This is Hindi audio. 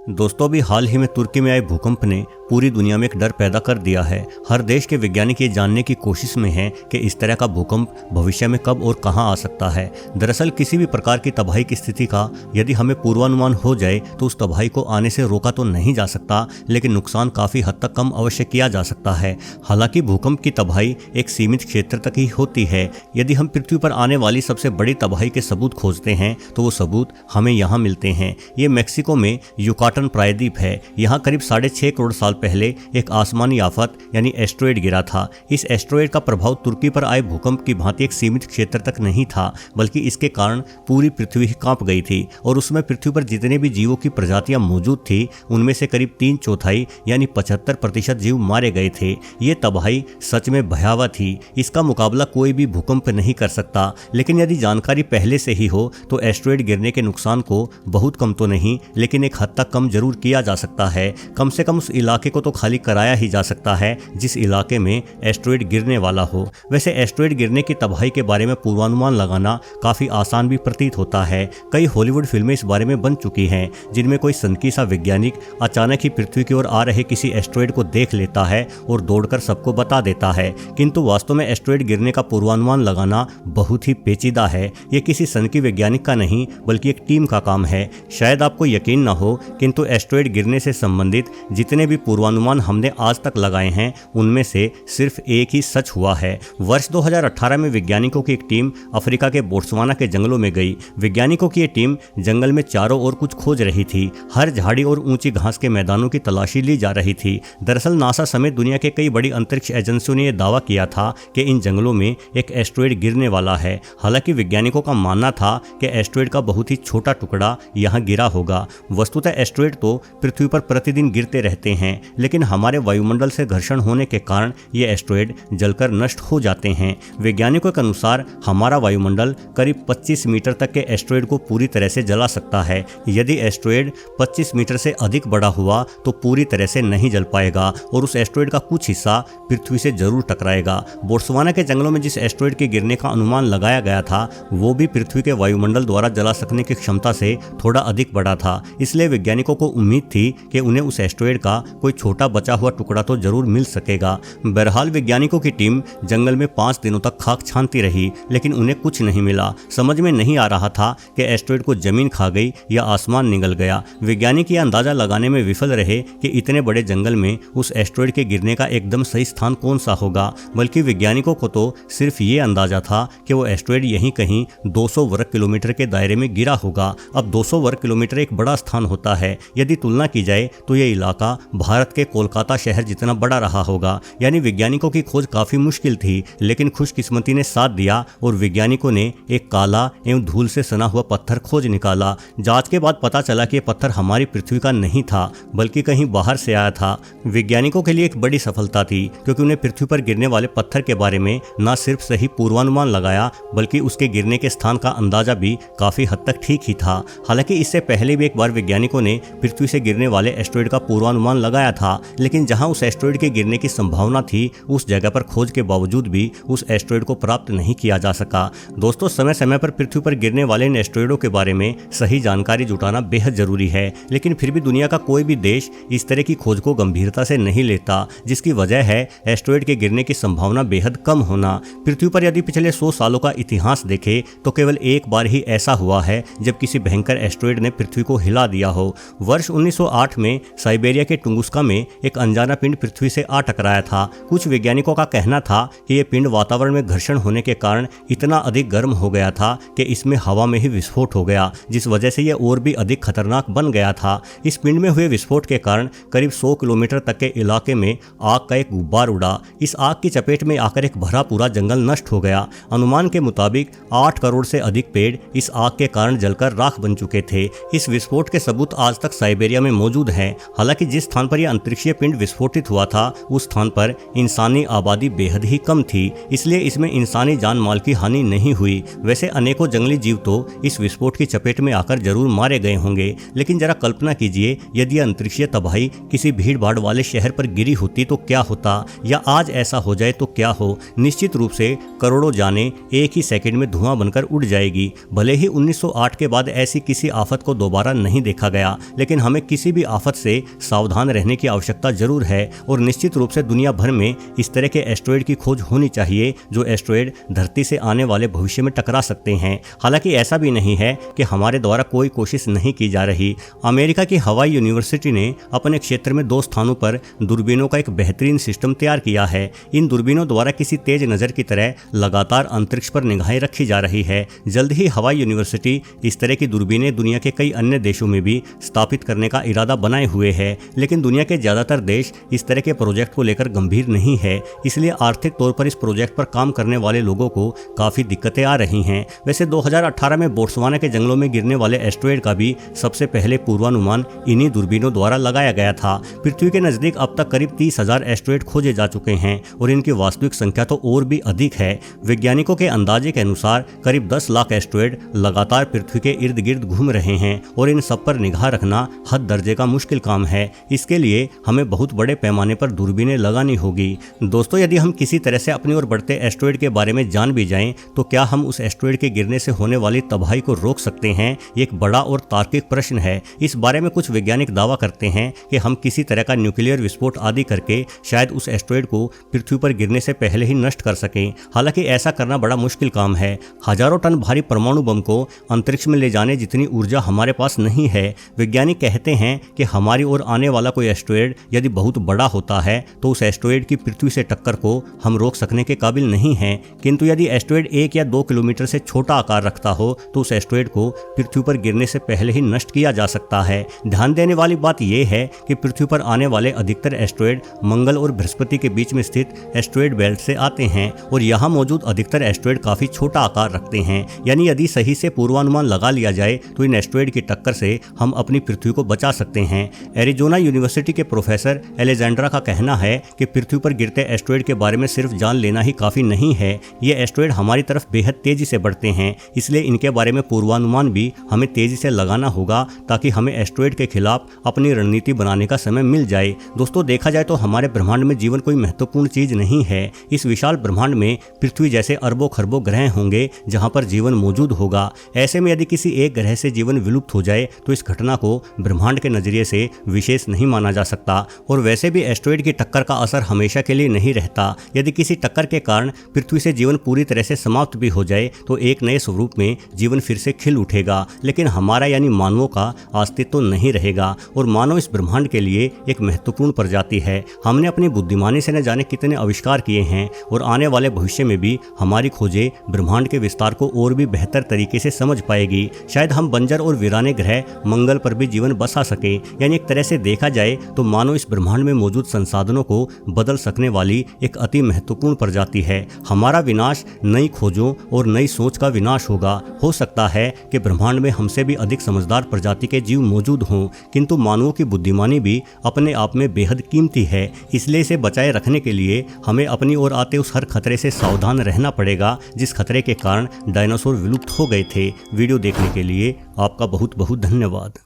दोस्तों, अभी हाल ही में तुर्की में आए भूकंप ने पूरी दुनिया में एक डर पैदा कर दिया है। हर देश के वैज्ञानिक ये जानने की कोशिश में हैं कि इस तरह का भूकंप भविष्य में कब और कहां आ सकता है। दरअसल किसी भी प्रकार की तबाही की स्थिति का यदि हमें पूर्वानुमान हो जाए तो उस तबाही को आने से रोका तो नहीं जा सकता, लेकिन नुकसान काफ़ी हद तक कम अवश्य किया जा सकता है। हालांकि भूकंप की तबाही एक सीमित क्षेत्र तक ही होती है। यदि हम पृथ्वी पर आने वाली सबसे बड़ी तबाही के सबूत खोजते हैं तो वो सबूत हमें यहाँ मिलते हैं। ये मेक्सिको में युकाटन प्रायद्वीप है। यहाँ करीब 6.5 करोड़ साल पहले एक आसमानी आफत यानी एस्ट्रॉयड गिरा था। इस एस्ट्रॉयड का प्रभाव तुर्की पर आए भूकंप की भांति एक सीमित क्षेत्र तक नहीं था, बल्कि इसके कारण पूरी पृथ्वी ही कांप गई थी और उसमें पृथ्वी पर जितने भी जीवों की प्रजातियां मौजूद थी उनमें से करीब 3/4 यानी 75% जीव मारे गए थे। ये तबाही सच में भयावह थी। इसका मुकाबला कोई भी भूकंप नहीं कर सकता, लेकिन यदि जानकारी पहले से ही हो तो एस्ट्रॉयड गिरने के नुकसान को बहुत कम तो नहीं, लेकिन एक हद तक कम जरूर किया जा सकता है। कम से कम उस इलाके को तो खाली कराया ही जा सकता है जिस इलाके में एस्ट्रॉयड गिरने वाला हो। वैसे एस्ट्रॉयड गिरने की तबाही के बारे में पूर्वानुमान लगाना काफी आसान भी प्रतीत होता है। कई हॉलीवुड फिल्में इस बारे में बन चुकी हैं, जिनमें कोई सनकी सा वैज्ञानिक अचानक ही पृथ्वी की ओर आ रहे किसी एस्ट्रॉयड को देख लेता है और दौड़कर सबको बता देता है। किंतु वास्तव में एस्ट्रॉयड गिरने का पूर्वानुमान लगाना बहुत ही पेचीदा है। ये किसी सनकी वैज्ञानिक का नहीं, बल्कि एक टीम का काम है। शायद आपको यकीन न हो, किंतु एस्ट्रॉयड गिरने से संबंधित जितने भी पूर्वानुमान हमने आज तक लगाए हैं उनमें से सिर्फ एक ही सच हुआ है। वर्ष 2018 में वैज्ञानिकों की एक टीम अफ्रीका के बोत्सवाना के जंगलों में गई। वैज्ञानिकों की ये टीम जंगल में चारों ओर कुछ खोज रही थी। हर झाड़ी और ऊंची घास के मैदानों की तलाशी ली जा रही थी। दरअसल नासा समेत दुनिया के कई बड़ी अंतरिक्ष एजेंसियों ने यह दावा किया था कि इन जंगलों में एक एस्ट्रॉयड गिरने वाला है। हालांकि वैज्ञानिकों का मानना था कि एस्ट्रॉयड का बहुत ही छोटा टुकड़ा यहाँ गिरा होगा। वस्तुतः एस्ट्रॉयड तो पृथ्वी पर प्रतिदिन गिरते रहते हैं, लेकिन हमारे वायुमंडल से घर्षण होने के कारण ये एस्ट्रॉयड जलकर नष्ट हो जाते हैं। वैज्ञानिकों के अनुसार हमारा वायुमंडल करीब 25 मीटर तक के एस्ट्रॉयड को पूरी तरह से जला सकता है। यदि एस्ट्रॉयड 25 मीटर से अधिक बड़ा हुआ तो पूरी तरह से नहीं जल पाएगा और उस एस्ट्रॉयड का कुछ हिस्सा पृथ्वी से जरूर टकराएगा। बोत्सवाना के जंगलों में जिस एस्ट्रॉयड के गिरने का अनुमान लगाया गया था वो भी पृथ्वी के वायुमंडल द्वारा जला सकने की क्षमता से थोड़ा अधिक बड़ा था। इसलिए वैज्ञानिकों को उम्मीद थी कि उन्हें उस एस्ट्रॉयड का कोई छोटा बचा हुआ टुकड़ा तो जरूर मिल सकेगा। बहरहाल वैज्ञानिकों की टीम जंगल में 5 दिनों तक खाक छानती रही, लेकिन उन्हें कुछ नहीं मिला। समझ में नहीं आ रहा था कि एस्ट्रॉयड को जमीन खा गई या आसमान निगल गया। वैज्ञानिक यह अंदाजा लगाने में विफल रहे कि इतने बड़े जंगल में उस एस्ट्रॉयड के गिरने का एकदम सही स्थान कौन सा होगा, बल्कि वैज्ञानिकों को तो सिर्फ ये अंदाजा था कि वो एस्ट्रॉयड यहीं कहीं 200 वर्ग किलोमीटर के दायरे में गिरा होगा। अब 200 वर्ग किलोमीटर एक बड़ा स्थान होता है। यदि तुलना की जाए तो यह इलाका भारत के कोलकाता शहर जितना बड़ा रहा होगा। यानी वैज्ञानिकों की खोज काफी मुश्किल थी, लेकिन खुशकिस्मती ने साथ दिया और वैज्ञानिकों ने एक काला एवं धूल से सना हुआ पत्थर खोज निकाला। जांच के बाद पता चला कि यह पत्थर हमारी पृथ्वी का नहीं था, बल्कि कहीं बाहर से आया था। वैज्ञानिकों के लिए एक बड़ी सफलता थी, क्योंकि उन्हें पृथ्वी पर गिरने वाले पत्थर के बारे में न सिर्फ सही पूर्वानुमान लगाया, बल्कि उसके गिरने के स्थान का अंदाजा भी काफी हद तक ठीक ही था। हालांकि इससे पहले भी एक बार वैज्ञानिकों ने पृथ्वी से गिरने वाले एस्ट्रॉयड का पूर्वानुमान लगाया था, लेकिन जहां उस एस्ट्रॉयड के गिरने की संभावना थी उस जगह पर खोज के बावजूद भी उस एस्ट्रॉयड को प्राप्त नहीं किया जा सका। दोस्तों, समय समय पर पृथ्वी पर गिरने वाले इन एस्ट्रॉयडों के बारे में सही जानकारी जुटाना बेहद जरूरी है, लेकिन फिर भी दुनिया का कोई भी देश इस तरह की खोज को गंभीरता से नहीं लेता, जिसकी वजह है एस्ट्रॉयड के गिरने की संभावना बेहद कम होना। पृथ्वी पर यदि पिछले 100 सालों का इतिहास देखें तो केवल एक बार ही ऐसा हुआ है जब किसी भयंकर एस्ट्रॉयड ने पृथ्वी को हिला दिया हो। वर्ष 1908 में साइबेरिया के टुंगुस्का में एक अनजाना पिंड पृथ्वी से आ टकराया था। कुछ वैज्ञानिकों का कहना था कि यह पिंड वातावरण में घर्षण होने के कारण इतना अधिक गर्म हो गया था कि इसमें हवा में ही विस्फोट हो गया, जिस वजह से यह और भी अधिक खतरनाक बन गया था। इस पिंड में हुए विस्फोट के कारण करीब 100 किलोमीटर तक के इलाके में आग का एक गुब्बार उड़ा। इस आग की चपेट में आकर एक भरा पूरा जंगल नष्ट हो गया। अनुमान के मुताबिक 8 करोड़ से अधिक पेड़ इस आग के कारण जलकर राख बन चुके थे। इस विस्फोट के सबूत आज तक साइबेरिया में मौजूद हैं। हालांकि जिस स्थान पर यह अंतरिक्षीय पिंड विस्फोटित हुआ था उस स्थान पर इंसानी आबादी बेहद ही कम थी, इसलिए इसमें इंसानी जान माल की हानि नहीं हुई। वैसे अनेकों जंगली जीव तो इस विस्फोट की चपेट में आकर जरूर मारे गए होंगे, लेकिन जरा कल्पना कीजिए यदि अंतरिक्षीय तबाही किसी भीड़ भाड़ वाले शहर पर गिरी होती तो क्या होता, या आज ऐसा हो जाए तो क्या हो। निश्चित रूप से करोड़ों जानें एक ही सेकंड में धुआं बनकर उड़ जाएगी। भले ही 1908 के बाद ऐसी किसी आफत को दोबारा नहीं देखा गया, लेकिन हमें किसी भी आफत से सावधान रहने की आवश्यकता जरूर है और निश्चित रूप से दुनिया भर में इस तरह के एस्टेरॉयड की खोज होनी चाहिए जो एस्टेरॉयड धरती से आने वाले भविष्य में टकरा सकते हैं। हालांकि ऐसा भी नहीं है कि हमारे द्वारा कोई कोशिश नहीं की जा रही। अमेरिका की हवाई यूनिवर्सिटी ने अपने क्षेत्र में 2 स्थानों पर दूरबीनों का एक बेहतरीन सिस्टम तैयार किया है। इन दूरबीनों द्वारा किसी तेज नज़र की तरह लगातार अंतरिक्ष पर निगाहें रखी जा रही है। जल्द ही हवाई यूनिवर्सिटी इस तरह की दूरबीनें दुनिया के कई अन्य देशों में भी स्थापित करने का इरादा बनाए हुए है, लेकिन दुनिया के ज़्यादातर देश इस तरह के प्रोजेक्ट को लेकर गंभीर नहीं है। इसलिए आर्थिक तौर पर इस प्रोजेक्ट पर काम करने वाले लोगों को काफ़ी दिक्कतें आ रही हैं। वैसे 2018 में बोट्सवाना के जंगलों में गिरने वाले एस्टेरॉयड का भी सबसे पहले पूर्वानुमान इन्हीं दूरबीनों द्वारा लगाया गया था। पृथ्वी के नज़दीक अब तक करीब 30,000 एस्टेरॉयड खोजे जा चुके हैं और इनकी वास्तविक संख्या तो और भी अधिक है। वैज्ञानिकों के अंदाजे के अनुसार करीब 10 लाख एस्टेरॉयड लगातार पृथ्वी के इर्द गिर्द घूम रहे हैं और इन सब पर निगाह रखना हद दर्जे का मुश्किल काम है। इसके लिए हमें बहुत बड़े पैमाने पर दूरबीनें लगानी होगी। दोस्तों, यदि हम किसी तरह से अपनी ओर बढ़ते एस्टेरॉयड के बारे में जान भी जाएं तो क्या हम उस एस्टेरॉयड के गिरने से होने वाली तबाही को रोक सकते हैं? ये एक बड़ा और तार्किक प्रश्न है। इस बारे में कुछ वैज्ञानिक दावा करते हैं कि हम किसी तरह का न्यूक्लियर विस्फोट आदि करके शायद उस एस्टेरॉयड को पृथ्वी पर गिरने से पहले ही नष्ट कर सकें। हालांकि ऐसा करना बड़ा मुश्किल काम है। हजारों टन भारी परमाणु बम को अंतरिक्ष में ले जाने जितनी ऊर्जा हमारे पास नहीं है। वैज्ञानिक कहते हैं कि हमारी ओर आने वाला कोई एस्टेरॉयड यदि बहुत बड़ा होता है तो उस एस्टेरॉयड की पृथ्वी से टक्कर को हम रोक सकने के काबिल नहीं हैं, किंतु यदि एस्टेरॉयड 1 या 2 किलोमीटर से छोटा आकार रखता हो तो उस एस्टेरॉयड को पृथ्वी पर गिरने से पहले ही नष्ट किया जा सकता है। ध्यान देने वाली बात यह है कि पृथ्वी पर आने वाले अधिकतर एस्टेरॉयड मंगल और बृहस्पति के बीच में स्थित एस्टेरॉयड बेल्ट से आते हैं और यहाँ मौजूद अधिकतर एस्टेरॉयड काफी छोटा आकार रखते हैं। यानी यदि सही से पूर्वानुमान लगा लिया जाए तो इन एस्टेरॉयड की टक्कर से हम अपनी पृथ्वी को बचा सकते हैं। एरिजोना यूनिवर्सिटी के प्रोफेसर एलेजेंड्रा का कहना है कि पृथ्वी पर गिरते एस्टेरॉयड के बारे में सिर्फ जान लेना ही काफी नहीं है। ये एस्टेरॉयड हमारी तरफ बेहद तेजी से बढ़ते हैं, इसलिए इनके बारे में पूर्वानुमान भी हमें तेजी से लगाना होगा ताकि हमें एस्टेरॉयड के खिलाफ अपनी रणनीति बनाने का समय मिल जाए। दोस्तों, देखा जाए तो हमारे ब्रह्मांड में जीवन कोई महत्वपूर्ण चीज नहीं है। इस विशाल ब्रह्मांड में पृथ्वी जैसे अरबों खरबों ग्रह होंगे जहां पर जीवन मौजूद होगा। ऐसे में यदि किसी एक ग्रह से जीवन विलुप्त हो जाए तो इस घटना को ब्रह्मांड के नजरिए से विशेष नहीं माना जा सकता। और वैसे भी एस्टेरॉयड की टक्कर का असर हमेशा के लिए नहीं रहता। यदि किसी टक्कर के कारण पृथ्वी से जीवन पूरी तरह से समाप्त भी हो जाए तो एक नए स्वरूप में जीवन फिर से खिल उठेगा, लेकिन हमारा यानी मानवों का अस्तित्व तो नहीं रहेगा। और मानव इस ब्रह्मांड के लिए एक महत्वपूर्ण प्रजाति है। हमने अपनी बुद्धिमानी से न जाने कितने आविष्कार किए हैं और आने वाले भविष्य में भी हमारी खोजें ब्रह्मांड के विस्तार को और भी बेहतर तरीके से समझ पाएगी। शायद हम बंजर और वीराने ग्रह मंगल पर भी जीवन बसा सके। यानी एक तरह से देखा जाए तो मानव इस ब्रह्मांड में मौजूद संसाधनों को बदल सकने वाली एक अति महत्वपूर्ण प्रजाति है। हमारा विनाश नई खोजों और नई सोच का विनाश होगा। हो सकता है कि ब्रह्मांड में हमसे भी अधिक समझदार प्रजाति के जीव मौजूद हों, किंतु मानवों की बुद्धिमानी भी अपने आप में बेहद कीमती है। इसलिए इसे बचाए रखने के लिए हमें अपनी ओर आते उस हर खतरे से सावधान रहना पड़ेगा जिस खतरे के कारण डायनासोर विलुप्त हो गए थे। वीडियो देखने के लिए आपका बहुत बहुत धन्यवाद।